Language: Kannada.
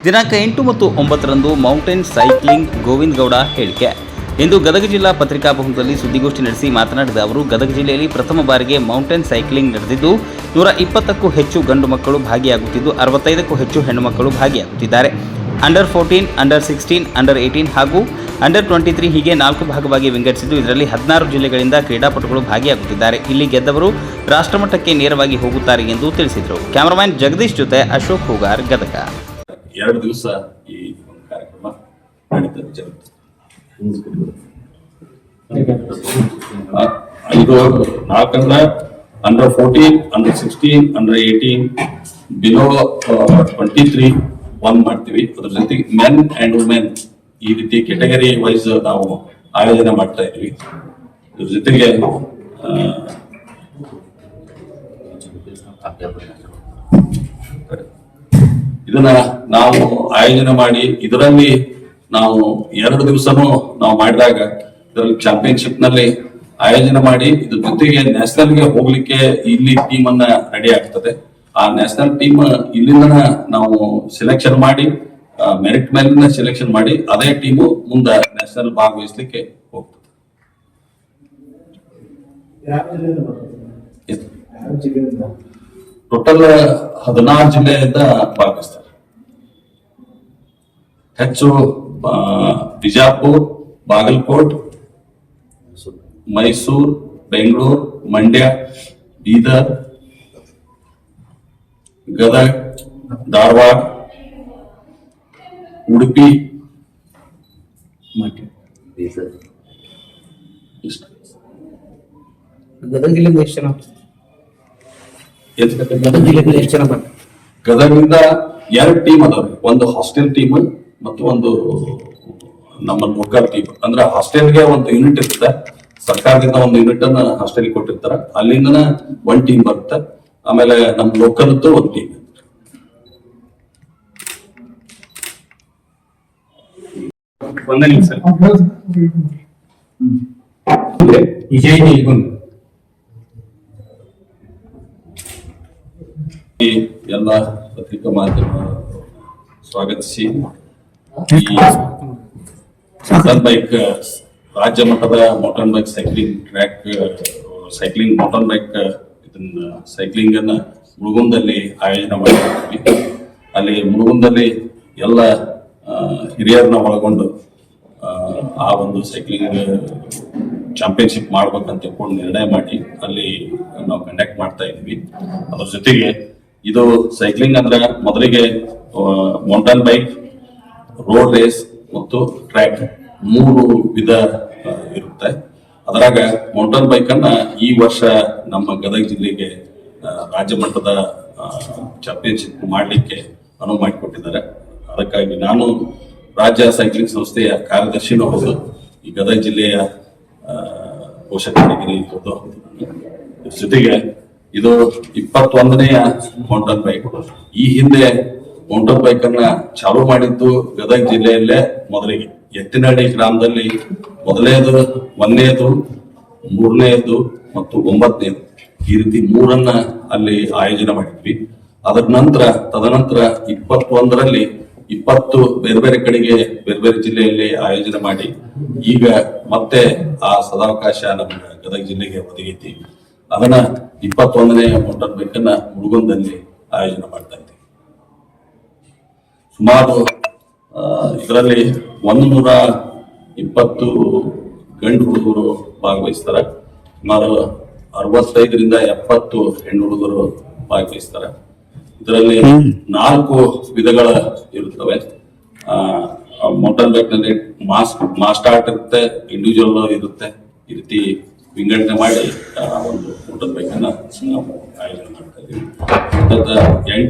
ದಿನಾಂಕ 8 ಮತ್ತು 9ರಂದು ಮೌಂಟೇನ್ ಸೈಕ್ಲಿಂಗ್ ಗೋವಿಂದ ಗೌಡ ಹೇಳಿಕೆ. ಇಂದು ಗದಗ ಜಿಲ್ಲಾ ಪತ್ರಿಕಾಭವನದಲ್ಲಿ ಸುದ್ದಿಗೋಷ್ಠಿ ನಡೆಸಿ ಮಾತನಾಡಿದ ಅವರು, ಗದಗ ಜಿಲ್ಲೆಯಲ್ಲಿ ಪ್ರಥಮ ಬಾರಿಗೆ ಮೌಂಟೇನ್ ಸೈಕ್ಲಿಂಗ್ ನಡೆದಿದ್ದು 120ಕ್ಕೂ ಹೆಚ್ಚು ಗಂಡು ಮಕ್ಕಳು ಭಾಗಿಯಾಗುತ್ತಿದ್ದು 65ಕ್ಕೂ ಹೆಚ್ಚು ಹೆಣ್ಣು ಮಕ್ಕಳು ಭಾಗಿಯಾಗುತ್ತಿದ್ದಾರೆ. ಅಂಡರ್ 14, ಅಂಡರ್ 16, ಅಂಡರ್ 18 ಹಾಗೂ ಅಂಡರ್ 23 ಹೀಗೆ 4 ಭಾಗವಾಗಿ ವಿಂಗಡಿಸಿದ್ದು ಇದರಲ್ಲಿ 16 ಜಿಲ್ಲೆಗಳಿಂದ ಕ್ರೀಡಾಪಟುಗಳು ಭಾಗಿಯಾಗುತ್ತಿದ್ದಾರೆ. ಇಲ್ಲಿ ಗೆದ್ದವರು ರಾಷ್ಟ್ರಮಟ್ಟಕ್ಕೆ ನೇರವಾಗಿ ಹೋಗುತ್ತಾರೆ ಎಂದು ತಿಳಿಸಿದರು. ಕ್ಯಾಮರಾಮನ್ ಜಗದೀಶ್ ಜೊತೆ ಅಶೋಕ್ ಹೂಗಾರ್, ಗದಗ. 2 ದಿವಸ ಈ ಕಾರ್ಯಕ್ರಮ ನಡೀತದೆ. ಇದು 4 ಅಂಡರ್ 14, ಅಂಡರ್ 16, ಅಂಡರ್ 18, ಬಿಲೋ 23 1 ಮಾಡ್ತೀವಿ. ಅದ್ರ ಜೊತೆಗೆ ಮೆನ್ ಅಂಡ್ ವುಮೆನ್ ಈ ರೀತಿ ಕೆಟಗರಿ ವೈಸ್ ನಾವು ಆಯೋಜನೆ ಮಾಡ್ತಾ ಇದ್ವಿ. ಇದ್ರ ಜೊತೆಗೆ ಇದನ್ನ ನಾವು ಆಯೋಜನೆ ಮಾಡಿ ಇದರಲ್ಲಿ ನಾವು 2 ದಿವಸನೂ ನಾವು ಮಾಡಿದಾಗ ಇದರಲ್ಲಿ ಚಾಂಪಿಯನ್ಶಿಪ್ ನಲ್ಲಿ ಆಯೋಜನೆ ಮಾಡಿ ಇದ್ರ ಜೊತೆಗೆ ನ್ಯಾಷನಲ್ ಗೆ ಹೋಗ್ಲಿಕ್ಕೆ ಇಲ್ಲಿ ಟೀಮ್ ಅನ್ನ ರೆಡಿ ಆಗ್ತದೆ. ಆ ನ್ಯಾಷನಲ್ ಟೀಮ್ ಇಲ್ಲಿಂದ ನಾವು ಸೆಲೆಕ್ಷನ್ ಮಾಡಿ ಮೆರಿಟ್ ಮೇಲಿನ ಸೆಲೆಕ್ಷನ್ ಮಾಡಿ ಅದೇ ಟೀಮು ಮುಂದೆ ನ್ಯಾಷನಲ್ ಭಾಗವಹಿಸ್ಲಿಕ್ಕೆ ಹೋಗ್ತದೆ. ಟೋಟಲ್ 16 ಜಿಲ್ಲೆಯಿಂದ ಭಾಗವಹಿಸ್ತಾರೆ. ಹೆಚ್ಚು ಬಿಜಾಪುರ್, ಬಾಗಲಕೋಟ್, ಮೈಸೂರು, ಬೆಂಗಳೂರು, ಮಂಡ್ಯ, ಬೀದರ್, ಗದಗ, ಧಾರವಾಡ, ಉಡುಪಿ, ಗದಗಿಂದ 2 ಟೀಮ್ ಅದಾವ್ರಿ. ಒಂದು ಹಾಸ್ಟೆಲ್ ಟೀಮ್ ಮತ್ತು ಒಂದು ನಮ್ಮ ಲೋಕಲ್ ಟೀಮ್. ಅಂದ್ರೆ ಹಾಸ್ಟೆಲ್ಗೆ ಒಂದು ಯೂನಿಟ್ ಇರುತ್ತೆ, ಸರ್ಕಾರದಿಂದ ಒಂದು ಯೂನಿಟ್ ಅನ್ನ ಹಾಸ್ಟೆಲ್ ಕೊಟ್ಟಿರ್ತಾರ, ಅಲ್ಲಿಂದ 1 ಟೀಮ್ ಬರುತ್ತೆ. ಆಮೇಲೆ ನಮ್ ಲೋಕಲ್ 1 ಟೀಮ್. ಎಲ್ಲ ಪತ್ರಿಕಾ ಮಾಧ್ಯಮ ಸ್ವಾಗತಿಸಿ ಮೋಟಾರ್ ಬೈಕ್ ರಾಜ್ಯ ಮಟ್ಟದ motor bike cycling motor bike ಇದನ್ನ ಸೈಕ್ಲಿಂಗ್ ಅನ್ನ ಮುಳುಗುಂದಲ್ಲಿ ಆಯೋಜನೆ ಮಾಡಿದ್ವಿ. ಅಲ್ಲಿ ಮುಳುಗುಂದಲ್ಲಿ ಎಲ್ಲ ಹಿರಿಯರನ್ನ ಒಳಗೊಂಡು ಆ ಒಂದು ಸೈಕ್ಲಿಂಗ್ ಚಾಂಪಿಯನ್ಶಿಪ್ ಮಾಡ್ಬೇಕಂತ ತಿಳ್ಕೊಂಡು ನಿರ್ಣಯ ಮಾಡಿ ಅಲ್ಲಿ ನಾವು ಕಂಡಕ್ಟ್ ಮಾಡ್ತಾ ಇದ್ವಿ. ಅದ್ರ ಜೊತೆಗೆ ಇದು ಸೈಕ್ಲಿಂಗ್ ಅಂದ್ರೆ ಮೊದಲಿಗೆ ಮೌಂಟೇನ್ ಬೈಕ್, ರೋಡ್ ರೇಸ್ ಮತ್ತು ಟ್ರ್ಯಾಕ್ 3 ವಿಧ ಇರುತ್ತೆ. ಅದರಾಗ ಮೌಂಟೇನ್ ಬೈಕ್ ಅನ್ನ ಈ ವರ್ಷ ನಮ್ಮ ಗದಗ ಜಿಲ್ಲೆಗೆ ರಾಜ್ಯ ಮಟ್ಟದ ಚಾಂಪಿಯನ್ಶಿಪ್ ಮಾಡಲಿಕ್ಕೆ ಅನುವು ಮಾಡಿಕೊಟ್ಟಿದ್ದಾರೆ. ಅದಕ್ಕಾಗಿ ನಾನು ರಾಜ್ಯ ಸೈಕ್ಲಿಂಗ್ ಸಂಸ್ಥೆಯ ಕಾರ್ಯದರ್ಶಿನೂ ಹೌದು, ಈ ಗದಗ ಜಿಲ್ಲೆಯ ಪೋಷಕರಿಗೆ ಇರೋದು. ಜೊತೆಗೆ ಇದು 21ನೇ ಮೌಂಟೇನ್ ಬೈಕ್. ಈ ಹಿಂದೆ ಮೌಂಟೇನ್ ಬೈಕ್ ಅನ್ನ ಚಾಲೂ ಮಾಡಿದ್ದು ಗದಗ ಜಿಲ್ಲೆಯಲ್ಲೇ ಮೊದಲಿಗೆ ಎತ್ತಿನಹಳ್ಳಿ ಗ್ರಾಮದಲ್ಲಿ ಮೊದಲನೇದು, 1ನೇದು, 3ನೇದು ಮತ್ತು 9ನೇದು ಈ ರೀತಿ 3 ಅಲ್ಲಿ ಆಯೋಜನೆ ಮಾಡಿದ್ವಿ. ತದನಂತರ 21ರಲ್ಲಿ 20 ಬೇರೆ ಬೇರೆ ಕಡೆಗೆ ಬೇರೆ ಬೇರೆ ಜಿಲ್ಲೆಯಲ್ಲಿ ಆಯೋಜನೆ ಮಾಡಿ ಈಗ ಮತ್ತೆ ಆ ಸದಾವಕಾಶ ನಮ್ಮ ಗದಗ ಜಿಲ್ಲೆಗೆ ಒದಗೈತಿ. ಅದನ್ನ 21ನೇ ಮೋಟಾರ್ ಬೈಕ್ ಅನ್ನ ಮುಳುಗುಂದಲ್ಲಿ ಆಯೋಜನೆ ಮಾಡ್ತಾ ಇದ್ದೀವಿ. ಸುಮಾರು ಇದರಲ್ಲಿ 120 ಗಂಡು ಹುಡುಗರು ಭಾಗವಹಿಸ್ತಾರೆ. ಸುಮಾರು 65ರಿಂದ 70 ಹೆಣ್ಣು ಹುಡುಗರು ಭಾಗವಹಿಸ್ತಾರೆ. ಇದರಲ್ಲಿ 4 ವಿಧಗಳ ಇರುತ್ತವೆ. ಮೋಟಾರ್ ಬೈಕ್ ನಲ್ಲಿ ಮಾಸ್ ಸ್ಟಾರ್ಟ್ ಇರುತ್ತೆ, ಇಂಡಿವಿಜುವಲ್ ಇರುತ್ತೆ. ಈ ರೀತಿ ವಿಂಗಡಣೆ ಮಾಡಿ ಒಂದು ಮೋಟಾರ್ ಬೈಕ್ ಅನ್ನ ನಾವು ಆಯೋಜನೆ ಮಾಡ್ತಾ ಇದ್ದೀವಿ.